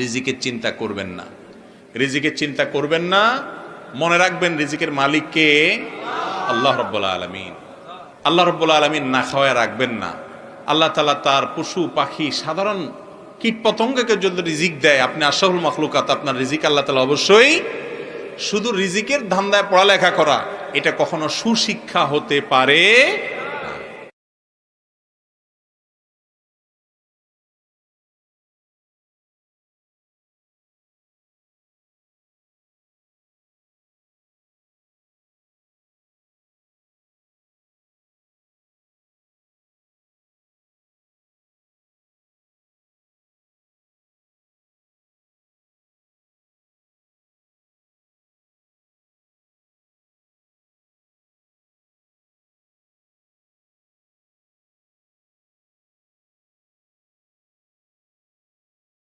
রিজিকের চিন্তা করবেন না, রিজিকের চিন্তা করবেন না। মনে রাখবেন রিজিকের মালিক কে? আল্লাহ রাব্বুল আলামিন। আল্লাহ রাব্বুল আলামিন না খাওয়ায় রাখবেন না। আল্লাহ তাআলা তার পশু পাখি সাধারণ কীট পতঙ্গকে যদি রিজিক দেয়, আপনি আশরাফুল মাখলুকাত, আপনার রিজিক আল্লাহ তাআলা অবশ্যই। শুধু রিজিকের ধান্দায় পড়ালেখা করা এটা কখনো সুশিক্ষা হতে পারে